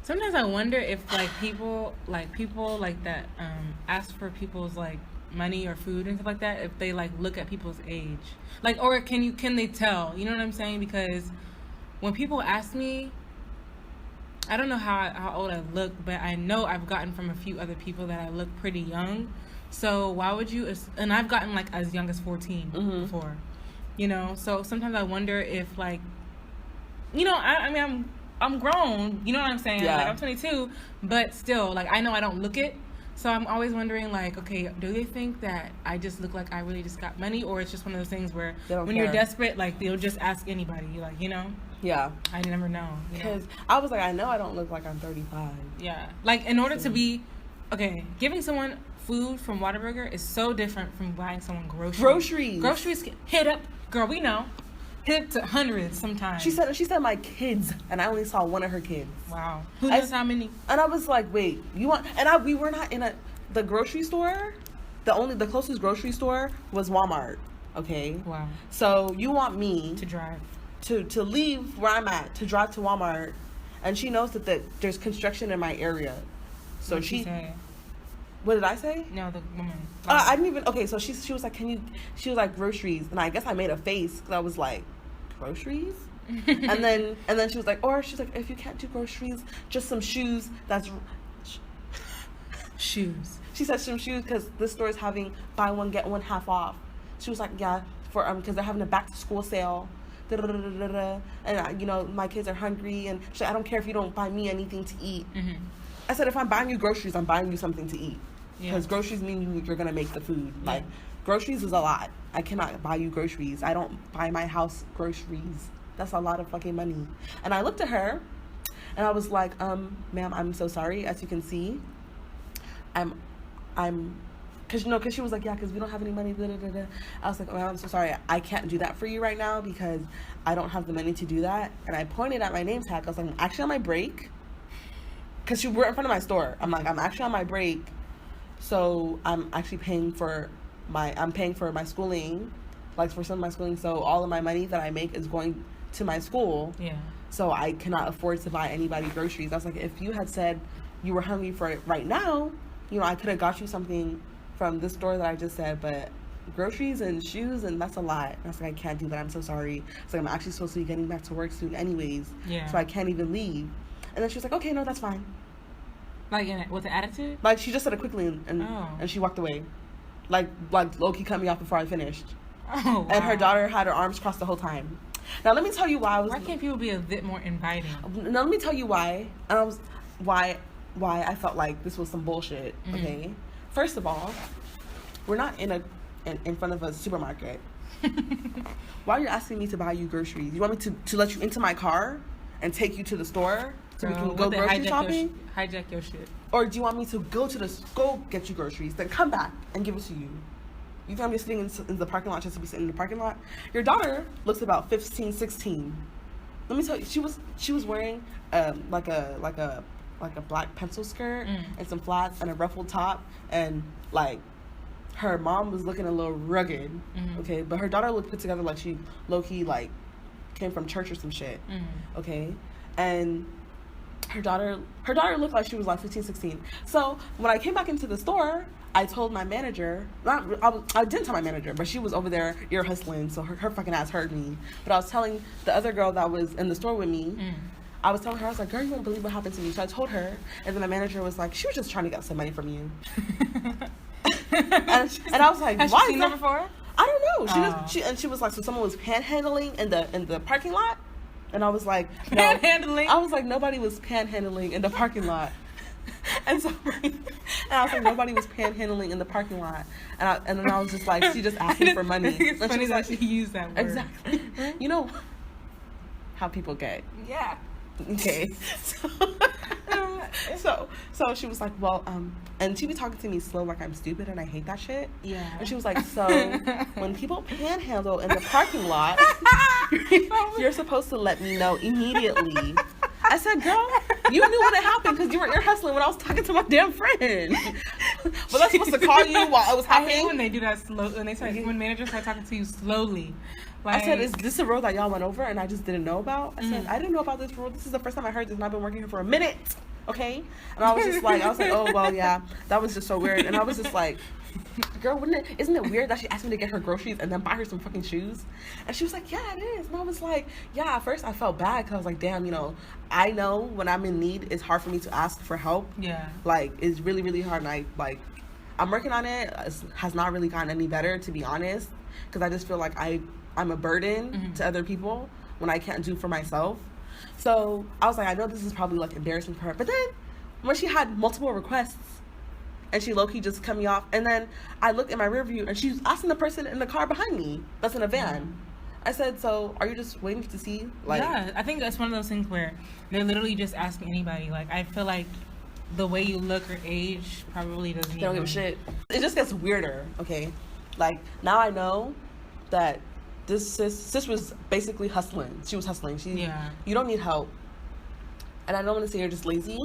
Sometimes I wonder if people like that ask for people's like money or food and stuff like that, if they like look at people's age, like, or can they tell, you know what I'm saying? Because when people ask me, I don't know how old I look, but I know I've gotten from a few other people that I look pretty young. So why would you, and I've gotten like as young as 14 before, you know? So sometimes I wonder if, like, you know, I mean, I'm grown, you know what I'm saying? Yeah. Like, I'm 22, but still, like, I know I don't look it. So I'm always wondering, like, okay, do they think that I just look like I really just got money, or it's just one of those things where when you're desperate, like, they'll just ask anybody, like, you know? Yeah. I never know. Because I was like, I know I don't look like I'm 35. Yeah. Like, in order to be, okay, giving someone food from Whataburger is so different from buying someone groceries. Groceries hit up, girl, we know. hit to hundreds sometimes. She said my kids, and I only saw one of her kids. Wow. Who knows how many? And I was like, wait, you want? And we were not in the grocery store. The closest grocery store was Walmart. Okay. Wow. So you want me to drive to leave where I'm at to drive to Walmart, and she knows that there's construction in my area. So what did she say? What did I say? No, the woman. I didn't even. Okay, so she was like, she was like, groceries, and I guess I made a face because I was like, groceries, and then she was like, or she's like, if you can't do groceries, just some shoes. That's shoes. She said some shoes because this store is having buy one get one half off. She was like, yeah, for because they're having a back to school sale. And you know, my kids are hungry, and she's like, I don't care if you don't buy me anything to eat. Mm-hmm. I said, if I'm buying you groceries, I'm buying you something to eat. Because groceries mean you're going to make the food. Yeah. Like, groceries is a lot. I cannot buy you groceries. I don't buy my house groceries. That's a lot of fucking money. And I looked at her, and I was like, ma'am, I'm so sorry. As you can see, I'm, because she was like, yeah, because we don't have any money. I was like, oh, I'm so sorry. I can't do that for you right now because I don't have the money to do that. And I pointed at my name tag. I was like, I'm actually on my break. Because we're in front of my store. I'm like, I'm actually on my break. So I'm actually paying for my schooling, like for some of my schooling. So all of my money that I make is going to my school. Yeah. So I cannot afford to buy anybody groceries. I was like, if you had said you were hungry for it right now, you know, I could have got you something from this store that I just said, but groceries and shoes, and that's a lot. I was like, I can't do that. I'm so sorry. It's like, I'm actually supposed to be getting back to work soon anyways. Yeah. So I can't even leave. And then she was like, okay, no, that's fine. Like with an attitude? Like she just said it quickly and she walked away. Like low-key cut me off before I finished. Oh, wow. And her daughter had her arms crossed the whole time. Now let me tell you why Why can't people be a bit more inviting? Now let me tell you why. Why I felt like this was some bullshit. Mm-hmm. Okay. First of all, we're not in front of a supermarket. Why are you asking me to buy you groceries? You want me to let you into my car and take you to the store? So we can go grocery shopping? Hijack your shit. Or do you want me to go get you groceries, then come back and give it to you? You think I'm just sitting in the parking lot just to be sitting in the parking lot? Your daughter looks about 15, 16. Let me tell you, she was wearing like a black pencil skirt and some flats and a ruffled top, and like her mom was looking a little rugged. Mm-hmm. Okay, but her daughter looked put together, like she low-key like came from church or some shit. Mm-hmm. Okay, and her daughter looked like she was like 15, 16. So when I came back into the store, I told my manager, I didn't tell my manager, but she was over there ear hustling, so her fucking ass heard me. But I was telling the other girl that was in the store with me, I was telling her, I was like, girl, you won't believe what happened to me. So I told her, and then my manager was like, she was just trying to get some money from you. and I was like, has why? She seen her before? I don't know. She was like, so someone was panhandling in the parking lot? And I was like, no. Panhandling? I was like, nobody was panhandling in the parking lot. And so, and I was like, nobody was panhandling in the parking lot. And then I was just like, she just asked me for money. It's funny that she used that word. Exactly. You know how people get. Yeah. Okay. So she was like, well, and she be talking to me slow like I'm stupid and I hate that shit. Yeah. And she was like, so when people panhandle in the parking lot, you're supposed to let me know immediately. I said, girl, you knew when it happened because you were ear hustling when I was talking to my damn friend. But I'm supposed to call you while it was happening. I hate when they do that slow. When managers start talking to you slowly. Like, I said, is this a road that y'all went over and I just didn't know about? I said, I didn't know about this road. This is the first time I heard this, and I've been working here for a minute. Okay? And I was like, oh, well, yeah, that was just so weird. And I was just like, girl, isn't it weird that she asked me to get her groceries and then buy her some fucking shoes? And she was like, yeah, it is. And I was like, yeah, at first I felt bad because I was like, damn, you know, I know when I'm in need, it's hard for me to ask for help. Yeah. Like, it's really, really hard. And I'm working on it. It has not really gotten any better, to be honest, because I just feel like I'm a burden to other people when I can't do for myself. So I was like, I know this is probably like embarrassing for her. But then when she had multiple requests and she low-key just cut me off, and then I looked in my rear view and she was asking the person in the car behind me that's in a van. I said, so are you just waiting to see? Like, yeah, I think that's one of those things where they're literally just asking anybody. Like, I feel like the way you look or age probably doesn't give a shit. It just gets weirder, okay? Like, now I know that this sis was basically hustling. She was hustling. You don't need help. And I don't want to say you're just lazy,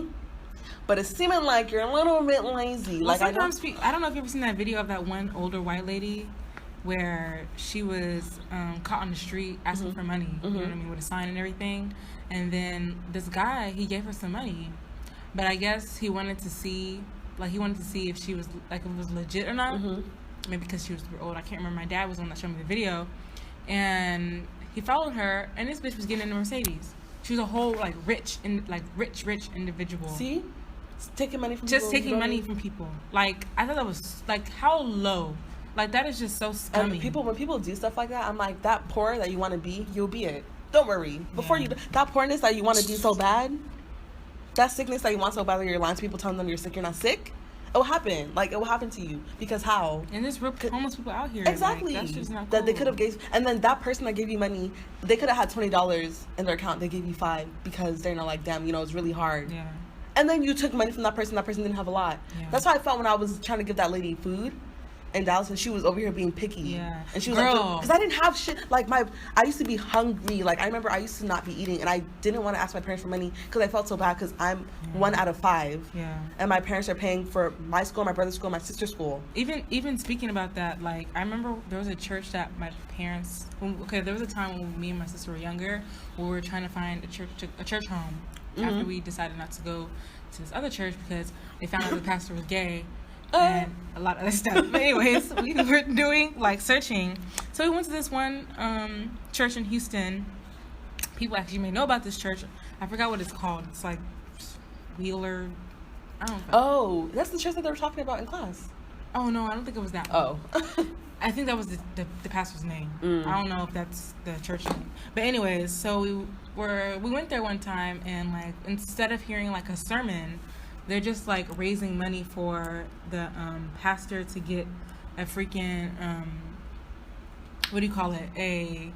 but it's seeming like you're a little bit lazy. Well, like sometimes I don't know if you've ever seen that video of that one older white lady where she was caught on the street asking for money. You know what I mean, with a sign and everything. And then this guy, he gave her some money, but I guess he wanted to see if she was like if it was legit or not. Maybe because she was super old. I can't remember. My dad was the one that showed me the video, and he followed her, and this bitch was getting in a Mercedes. She was a whole rich individual. See, taking money from just people, taking money from people. Like, I thought that was like, how low. Like, that is just so scummy. And when people do stuff like that, I'm like, that poor that you want to be, you'll be it. Don't worry. Before that poorness that you want to be so bad, that sickness that you want so bad that you're lying to people, telling them you're sick, you're not sick. It will happen. Like, it will happen to you. Because how? And there's real homeless people out here. Exactly. Like, that's just not cool. That they could have gave, and then that person that gave you money, they could have had $20 in their account. They gave you $5 because they're not like, damn, it's really hard. Yeah. And then you took money from that person didn't have a lot. Yeah. That's how I felt when I was trying to give that lady food in Dallas, and she was over here being picky. Yeah. And she was like, because I didn't have shit. Like, I used to be hungry. Like, I remember I used to not be eating, and I didn't want to ask my parents for money because I felt so bad because I'm 1 out of 5. Yeah. And my parents are paying for my school, my brother's school, my sister's school. Even speaking about that, like, I remember there was a church that my parents, there was a time when me and my sister were younger where we were trying to find a church home after we decided not to go to this other church because they found out the pastor was gay. And a lot of other stuff. But anyways, we were doing searching. So we went to this one church in Houston. People actually may know about this church. I forgot what it's called. It's like Wheeler. I don't know. Oh, that's the church that they were talking about in class. Oh no, I don't think it was that one. I think that was the pastor's name. I don't know if that's the church name. But anyways, so we went there one time, and instead of hearing a sermon, they're just raising money for the pastor to get a freaking what do you call it? A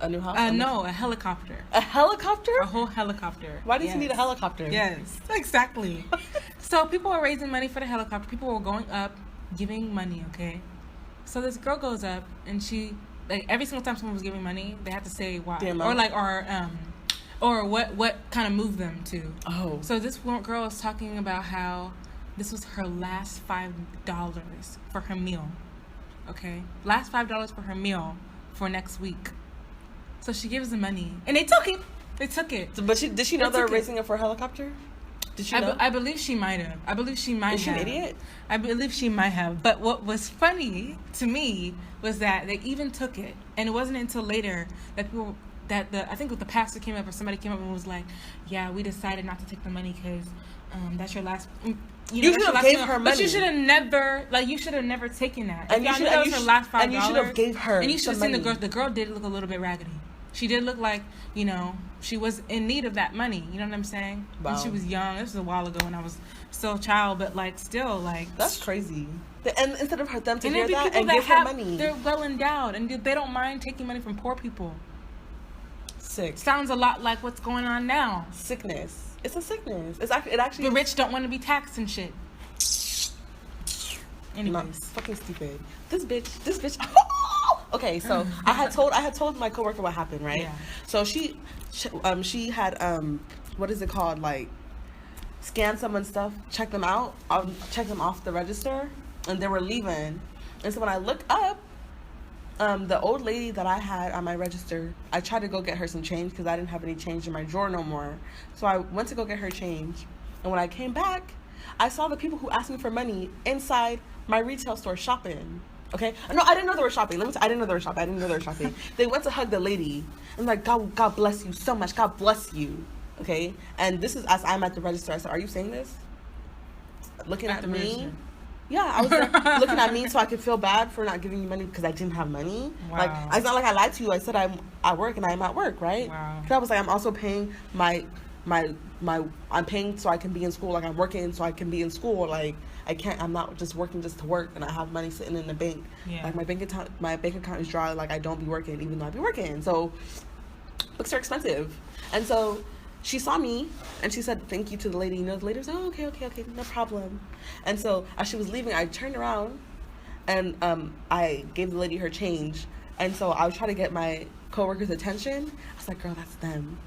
new house? No, a helicopter. A helicopter? A whole helicopter. Why does he need a helicopter? Yes, exactly. So people were raising money for the helicopter. People were going up, giving money. Okay, so this girl goes up, and she every single time someone was giving money, they had to say why, or what kind of moved them to. Oh. So this one girl was talking about how this was her last $5 for her meal. Okay? Last $5 for her meal for next week. So she gives them money. And they took it. They took it. But did she know they were raising it for a helicopter? Did she know? I believe she might have. Is she an idiot? I believe she might have. But what was funny to me was that they even took it. And it wasn't until later that people... I think the pastor came up or somebody came up and was like, yeah, we decided not to take the money because that's your last. You should have gave her money. But you should have never taken that. And you should have her last $5. And you should have gave her. And you should have seen the girl. The girl did look a little bit raggedy. She did look like she was in need of that money. You know what I'm saying? Wow. And she was young. This was a while ago when I was still a child, but still that's crazy. And instead of them to hear that and give her money, they're well endowed and they don't mind taking money from poor people. Sick. Sounds a lot like what's going on now. Sickness. It's a sickness. It actually. The rich don't want to be taxed and shit. Anyways, fucking stupid. This bitch. Okay, so I had told my coworker what happened, right? Yeah. So she had what is it called? Scan someone's stuff, check them out, check them off the register, and they were leaving. And so when I look up. The old lady that I had on my register, I tried to go get her some change because I didn't have any change in my drawer no more. So I went to go get her change. And when I came back, I saw the people who asked me for money inside my retail store shopping. Okay? No, I didn't know they were shopping. I didn't know they were shopping. They went to hug the lady. I'm like, God bless you so much. God bless you. Okay? And this is as I'm at the register. I said, are you saying this? Looking at me. Register. Yeah, I was looking at me so I could feel bad for not giving you money because I didn't have money. Wow. It's not like I lied to you. I said I'm at work and I'm at work, right? Wow. Because I was like, I'm also paying I'm paying so I can be in school. I'm working so I can be in school. I'm not just working just to work and I have money sitting in the bank. Yeah. My bank account is dry. I don't be working even though I be working. So books are expensive. And so she saw me and she said thank you to the lady. The lady was like, oh, okay, no problem. And so as she was leaving, I turned around and I gave the lady her change. And so I was trying to get my coworker's attention. I was like, girl, that's them.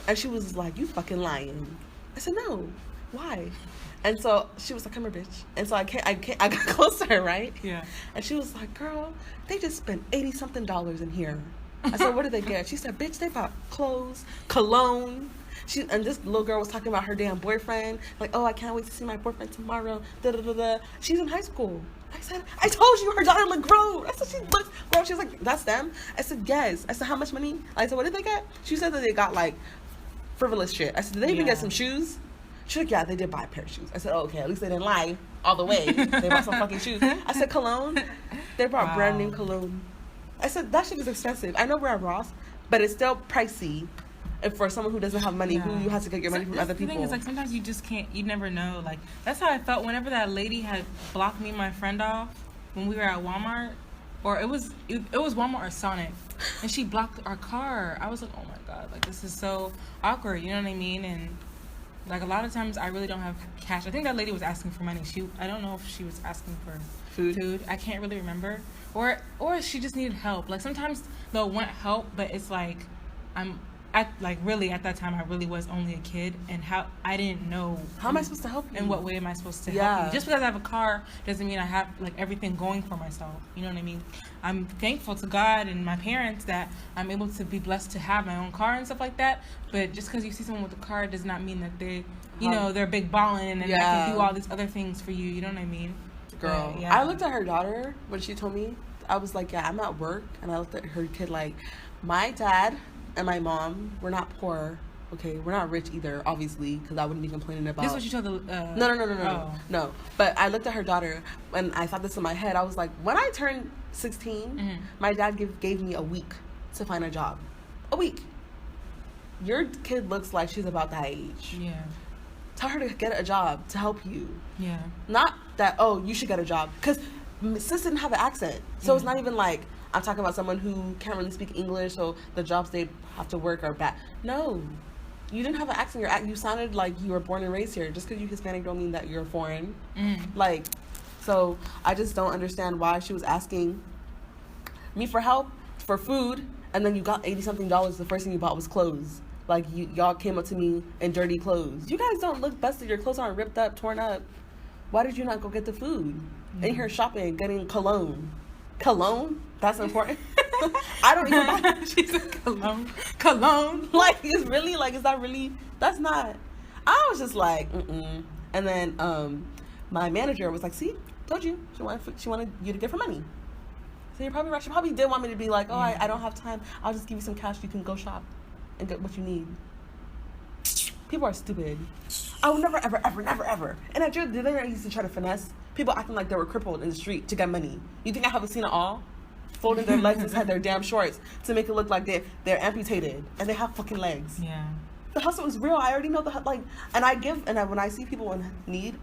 And she was like, you fucking lying. I said, no. Why? And so she was like, come here, bitch. And so I got close to her, right? Yeah. And she was like, girl, they just spent $80-something in here. I said, what did they get? She said, bitch, they bought clothes, cologne. And this little girl was talking about her damn boyfriend. Like, oh, I can't wait to see my boyfriend tomorrow. Da da da da. She's in high school. I said, I told you her daughter looked grown. I said, she looks grown. She was like, that's them? I said, yes. I said, how much money? I said, what did they get? She said that they got like frivolous shit. I said, did they even get some shoes? She's like, yeah, they did buy a pair of shoes. I said, oh, okay, at least they didn't lie all the way. They bought some fucking shoes. I said, cologne? They bought brand name cologne. I said, that shit is expensive. I know we're at Ross, but it's still pricey. And for someone who doesn't have money, who you have to get your money from other people. The thing is, like, sometimes you just can't, you never know. Like, that's how I felt whenever that lady had blocked me and my friend off when we were at Walmart. Or it was Walmart or Sonic. And she blocked our car. I was like, oh my God, like, this is so awkward. You know what I mean? And, like, a lot of times I really don't have cash. I think that lady was asking for money. I don't know if she was asking for food. I can't really remember. Or she just needed help. Like, sometimes they'll want help, but it's like, really at that time I really was only a kid, and I didn't know how am I supposed to help you? In what way am I supposed to help you? Just because I have a car doesn't mean I have like everything going for myself. You know what I mean? I'm thankful to God and my parents that I'm able to be blessed to have my own car and stuff like that. But just because you see someone with a car does not mean that they, they're big balling and they can do all these other things for you. You know what I mean? Girl, I looked at her daughter when she told me. I was like, yeah, I'm at work, and I looked at her kid like, my dad and my mom, we're not poor, okay? We're not rich either, obviously, because I wouldn't be complaining about... This is what you told the... No. But I looked at her daughter, and I thought this in my head. I was like, when I turned 16, my dad gave me a week to find a job. A week. Your kid looks like she's about that age. Yeah. Tell her to get a job to help you. Yeah. Not that, oh, you should get a job. Because sis didn't have an accent. So it's not even like... I'm talking about someone who can't really speak English, so the jobs they have to work are bad. No, you didn't have an accent. You sounded like you were born and raised here. Just because you're Hispanic don't mean that you're foreign. Like, so I just don't understand why she was asking me for help, for food, and then you got $80-something. The first thing you bought was clothes. Like, y'all came up to me in dirty clothes. You guys don't look busted. Your clothes aren't ripped up, torn up. Why did you not go get the food? In here shopping, getting cologne. Cologne? That's important. I don't even buy. She said cologne. Like, it's really like, is that really? That's not. I was just like, And then my manager was like, see, told you, she wanted you to give her money. So you're probably right. She probably did want me to be like, oh, I don't have time. I'll just give you some cash. You can go shop and get what you need. People are stupid. I would never, ever, ever, never, ever. And I used to try to finesse people acting like they were crippled in the street to get money. You think I haven't seen it all? Folding their legs inside their damn shorts to make it look like they're amputated and they have fucking legs. Yeah. The hustle is real. I already know when I see people in need,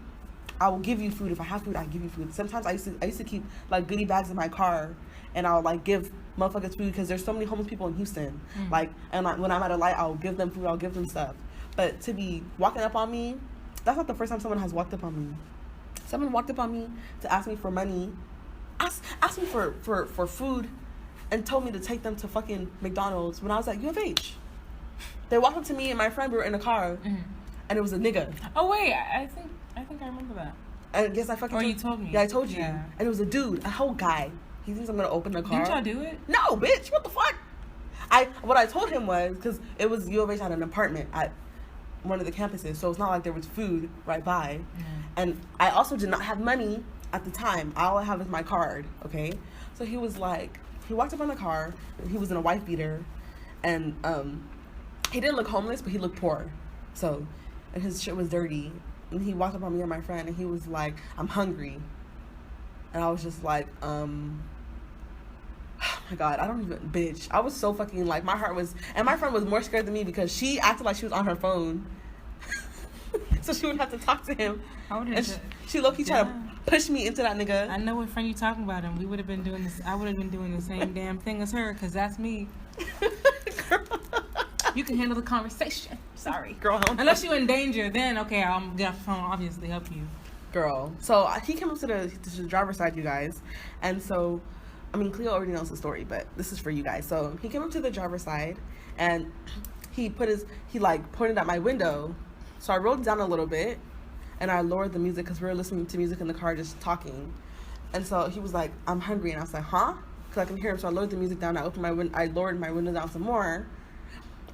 I will give you food. If I have food, I give you food. Sometimes I used to keep like goodie bags in my car, and I'll like give motherfuckers food because there's so many homeless people in Houston. Like, and when I'm at a light, I'll give them food. I'll give them stuff. But to be walking up on me, that's not the first time someone has walked up on me. Someone walked up on me to ask me for money. Asked me for food and told me to take them to fucking McDonald's when I was at U of H. They walked up to me and my friend, we were in a car, and it was a nigga. Oh wait, I think I remember that. And yes, I fucking. Or you told me. Yeah, I told you. Yeah. And it was a dude, a whole guy. He thinks I'm gonna open the car. Didn't y'all do it? No, bitch. What the fuck? What I told him was because it was U of H had an apartment at one of the campuses, so it's not like there was food right by, and I also did not have money at the time. All I have is my card, okay? So he was like, he walked up on the car, and he was in a wife beater, and he didn't look homeless, but he looked poor. So, and his shit was dirty, and he walked up on me and my friend, and he was like, I'm hungry. And I was just like, oh my God, bitch. I was so fucking like, my heart was, and my friend was more scared than me because she acted like she was on her phone. So she would have to talk to him. She low-key tried to push me into that nigga. I know what friend you talking about, and we would have been doing this. I would have been doing the same damn thing as her, because that's me. You can handle the conversation. Sorry. Girl. Unless you're in danger, then okay, I'll get off the phone, obviously help you. Girl. So he came up to the driver's side, you guys. And so I mean, Cleo already knows the story, but this is for you guys. So he came up to the driver's side, and he like pointed at my window. So I rolled down a little bit, and I lowered the music because we were listening to music in the car, just talking. And so he was like, "I'm hungry," and I was like, "Huh?" Because I can hear him. So I lowered the music down. I lowered my window down some more,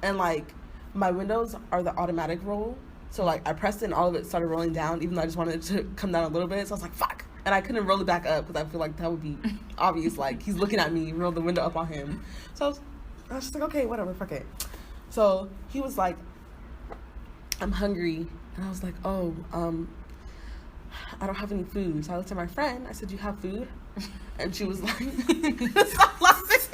and like my windows are the automatic roll. So like I pressed it, and all of it started rolling down, even though I just wanted it to come down a little bit. So I was like, "Fuck." And I couldn't roll it back up because I feel like that would be obvious. Like, he's looking at me, roll the window up on him. So I was just like, okay, whatever, fuck it. So he was like, "I'm hungry." And I was like, "Oh, I don't have any food." So I looked at my friend. I said, "Do you have food?" And she was like, stop laughing.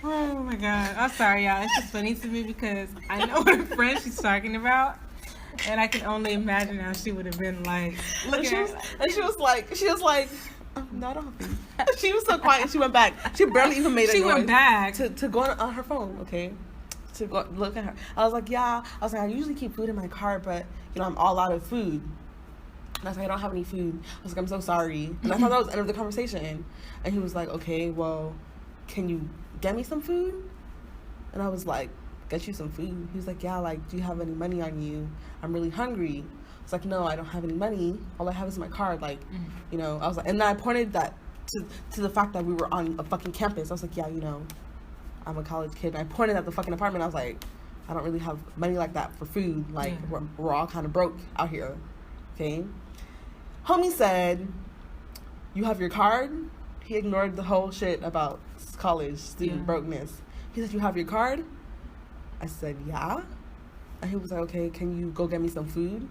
Oh my god. I'm sorry, y'all. It's just funny to me because I know what friend she's talking about. And I can only imagine how she would have been like. And she was like, "No, I don't have food." She was so quiet. She went back. She barely even made a noise. She went back to go on her phone. Okay, to go look at her. I was like, "Yeah." I was like, "I usually keep food in my car, but I'm all out of food." And I was like, "I don't have any food." I was like, "I'm so sorry." And I thought that was the end of the conversation. And he was like, "Okay, well, can you get me some food?" And I was like, "Get you some food?" He was like, "Yeah, like, do you have any money on you? I'm really hungry." I was like, "No, I don't have any money. All I have is my card." Like, I was like, and then I pointed that to the fact that we were on a fucking campus. I was like, "Yeah, I'm a college kid." And I pointed at the fucking apartment. I was like, "I don't really have money like that for food. Like, we're all kind of broke out here." Okay. Homie said, "You have your card?" He ignored the whole shit about college student brokenness. He said, "You have your card?" I said, "Yeah." And he was like, "Okay, can you go get me some food?"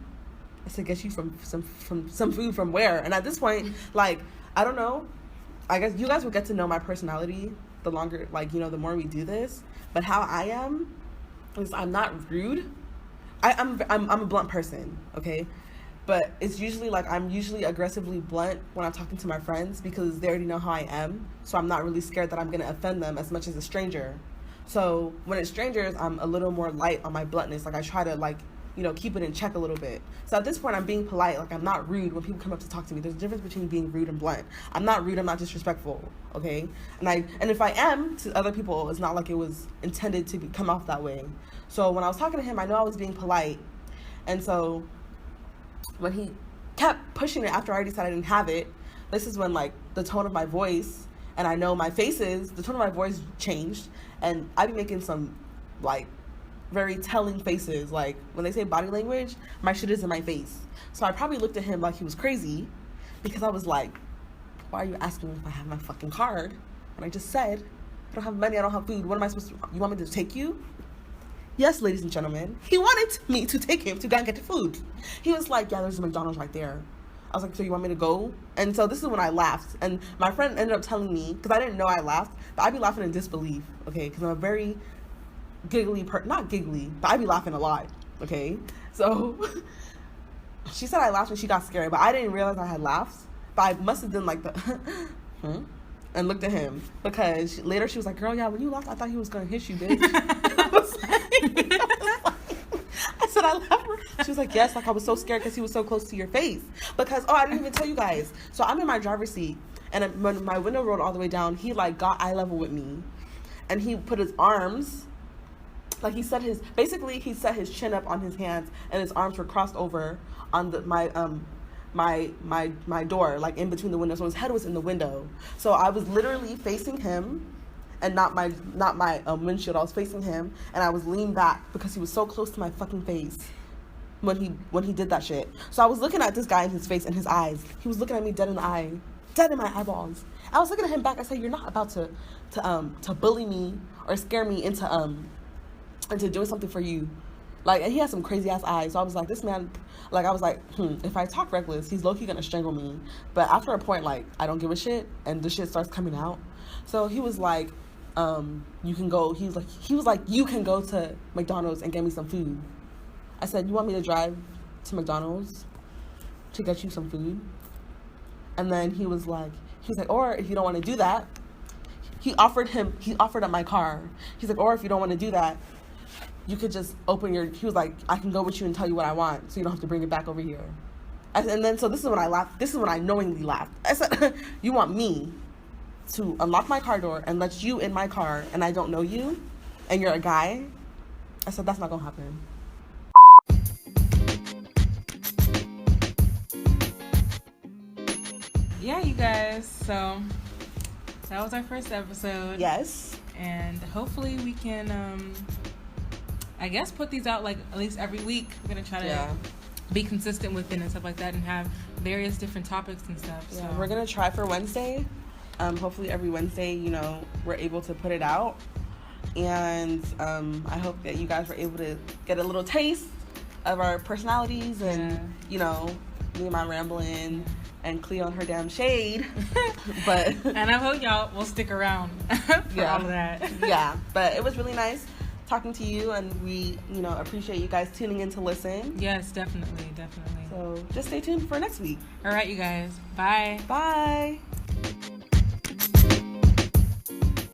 I said, "Get you from some food from where?" And at this point, like, I don't know. I guess you guys will get to know my personality the longer, like, the more we do this. But how I am is I'm not rude. I'm a blunt person, okay? But it's usually like I'm usually aggressively blunt when I'm talking to my friends because they already know how I am. So I'm not really scared that I'm gonna offend them as much as a stranger. So when it's strangers, I'm a little more light on my bluntness. Like I try to keep it in check a little bit. So at this point, I'm being polite. Like I'm not rude when people come up to talk to me. There's a difference between being rude and blunt. I'm not rude. I'm not disrespectful. Okay. And if I am to other people, it's not like it was intended to come off that way. So when I was talking to him, I know I was being polite. And so when he kept pushing it after I already said I didn't have it, this is when like the tone of my voice and I know my faces, the tone of my voice changed. And I be making some like very telling faces. Like when they say body language, my shit is in my face. So I probably looked at him like he was crazy because I was like, "Why are you asking me if I have my fucking card? And I just said, I don't have money, I don't have food. What am I supposed to, you want me to take you?" Yes, ladies and gentlemen, he wanted me to take him to go and get the food. He was like, "Yeah, there's a McDonald's right there." I was like, "So you want me to go?" And so this is when I laughed. And my friend ended up telling me, because I didn't know I laughed, but I be laughing in disbelief, okay? Because I'm a very giggly not giggly, but I be laughing a lot, okay? So she said I laughed when she got scared, but I didn't realize I had laughed. But I must have done like the, and looked at him. Because later she was like, "Girl, yeah, when you laughed, I thought he was going to hit you, bitch." I said, "I laughed." She was like, "Yes, like I was so scared because he was so close to your face." Because, I didn't even tell you guys. So I'm in my driver's seat, and when my window rolled all the way down, he like got eye level with me. And he put his arms, like he set his chin up on his hands, and his arms were crossed over on my door, like in between the windows. So his head was in the window. So I was literally facing him, and not my windshield. I was facing him, and I was leaned back because he was so close to my fucking face when he did that shit. So I was looking at this guy in his face and his eyes. He was looking at me dead in the eye, dead in my eyeballs. I was looking at him back. I said, "You're not about to bully me or scare me into doing something for you." Like, and he had some crazy ass eyes. So I was like, this man, like, I was like, if I talk reckless, he's low-key gonna strangle me. But after a point, like, I don't give a shit, and the shit starts coming out. So he was like, "You can go." He was like, "You can go to McDonald's and get me some food." I said, "You want me to drive to McDonald's to get you some food?" And then he was like, "Or if you don't want to do that," he offered up my car. He's like, "Or if you don't want to do that, you could just he was like, "I can go with you and tell you what I want, so you don't have to bring it back over here." And then, so this is when I laughed. This is when I knowingly laughed. I said, you want me to unlock my car door and let you in my car and I don't know you and you're a guy? I said, that's not gonna happen. Yeah, you guys, so that was our first episode. Yes. And hopefully we can I guess put these out like at least every week. We're gonna try to be consistent with it and stuff like that, and have various different topics and stuff. Yeah, so we're gonna try for Wednesday. Hopefully every Wednesday, we're able to put it out. And I hope that you guys were able to get a little taste of our personalities and, me and my rambling and Cleo and her damn shade. But and I hope y'all will stick around for all of that. Yeah, but it was really nice talking to you, and we, appreciate you guys tuning in to listen. Yes, definitely. So just stay tuned for next week. All right, you guys. Bye. Bye.